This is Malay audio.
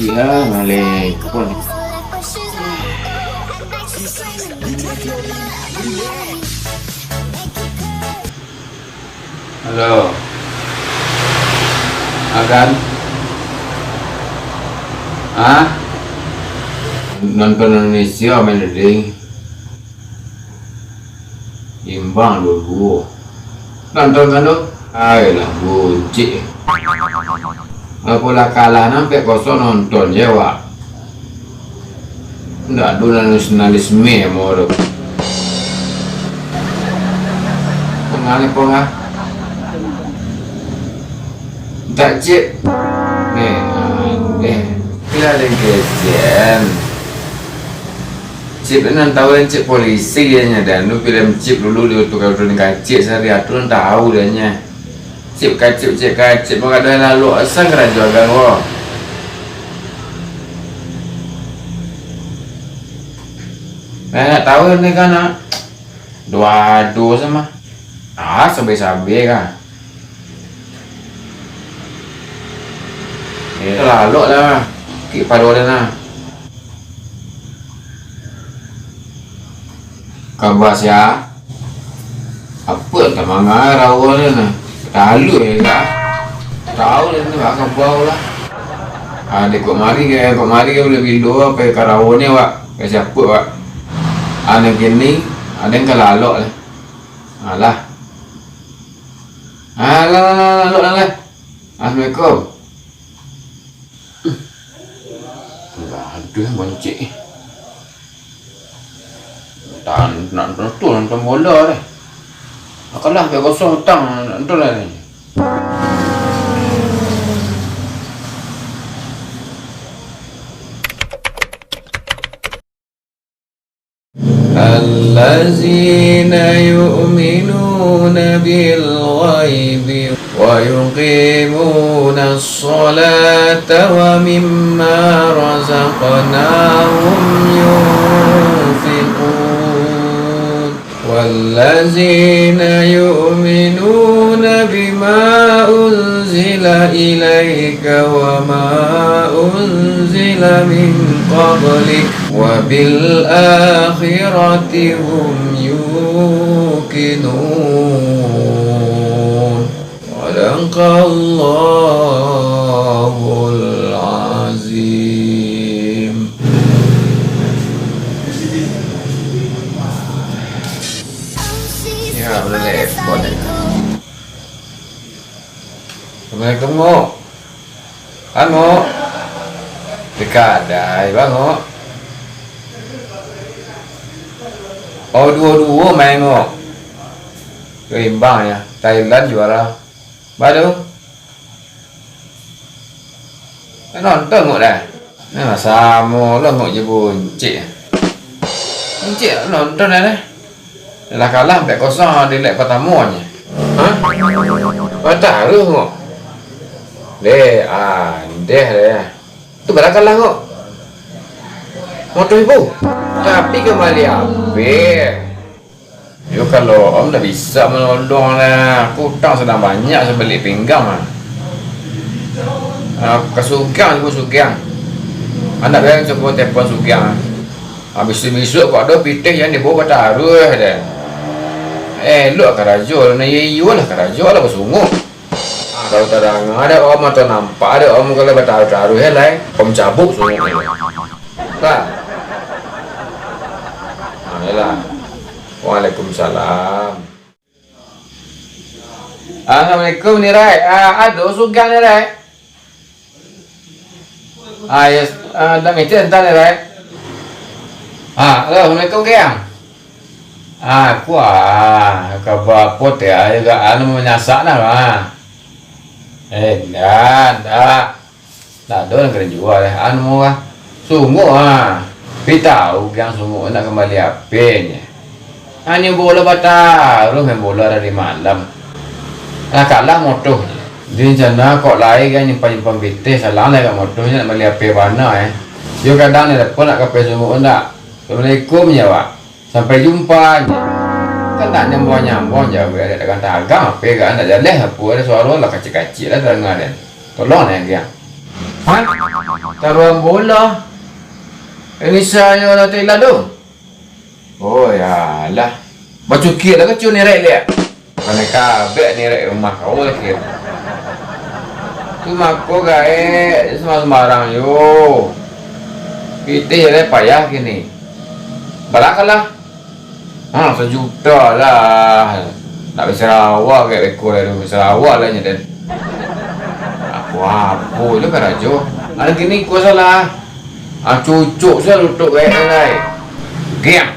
Ya, ngalekon. Halo. Akan? Ah? Nonton Indonesia main dering. Imbang dulu. Nonton kan tu? Ayolah buncit. Apalah kalah nampak kosong nonton je wak. Nggak ada nasionalisme mau tu. Pengalih pengah. Tak cip. Bila ada kesian. Cip nan tahu dan cip polisi dia nya dan lu film cip dulu dia tukar turun kacip sehari aturan tahu dia nya. Cip kacip maka ada lalu asal kerja agak wah. Nak tahu ni kan nak dua sama. Sampai kan. Lalu lah. Padu dah na. Kabar siapa? Apa tak mangai rawa ni na? Talu ya. Tahu ni akan bau lah. Ada kok mari ke boleh bindo apa karawo ni wak. Ke siapa wak? Ada gini, ada yang kelalok lah. Alah. Alah. Assalamualaikum. Aduh, boncik. Nak nonton bola ni. Akalah ke kosong hutang nonton lah ni. Allazina yu'minuna bil ghaibi wa yuqimuna as-salata wa mimma razaqnahum yunfiqun wallazina yu'minuna bima unzila ilayka wa ma unzila min qablik wa bil akhirati hum yuqinun. Sadaqallahul azim. Ya, boleh ekspor ni. Assalamualaikum Ngok. Ngok. Dekat dah, bang Ngok. Oh, dua-dua main Ngok. Imbang ya. Thailand juara. Baru. Nonton Ngok dah. Nah, sama lah Ngok je buncit. Buncit nonton dah. Dah kalah 4-0 di leg pertamanya. Ha? Patah lu Ngok. Deh. Tu berapa kalah Ngok? Motor ibu. Tapi kembali habis. Yo kalau om dah bisa menolong lah. Aku hutang sedang banyak saya beli pinggang lah. Kesugihan ibu sugihan. Anak saya cukup telefon sugihan. Habis besok kau ada pitih yang dibawa taruh dah. Lu kerajol, ni lah kerajol lah bersungguh. Kalau terang ada om atau nampak ada om kalau bertaruh helai, om cabuk sungguh. Kan? Ayolah. Waalaikumsalam. Assalamualaikum ni Rai. Aduh sugan ni Rai. Yes. Dah meeting entar ni Rai. Assalamualaikum Kang. Aku kabar pot ya juga anu menyasak nah. Dah ada kena jual anu sungguh tahu yang sungguh nak kembali apanya. Hanya bola batal, main bola dari malam. Kalah motor. Di sana kok lain kan nyimpan bitih salah lah kat motornya nak beli apa mana Yo kadang ni pun nak kape sungguh nak. Assalamualaikum ya Pak. Sampai jumpa. Kan tak nyambung je ada kata agam apa kan nak jalan apa ada suara lah kacik-kacik lah dengar dia. Tolong lah yang Taruhan bola. Misalnya orang Thailand tu. Oh ya lah. Baca kira lah kecil ni rek dia. Mana kabel ni rek rumah kau lah kira. Cuma kau gaya sembarang yo. Kita je payah kini. Berapa lah? Sejuta lah. Nak ke Sarawak ke rekod dari Sarawak lah nyedet. Apa je kan Rajo. Ada gini kau salah. Cucuk saya lutuk gaya ni. Giang.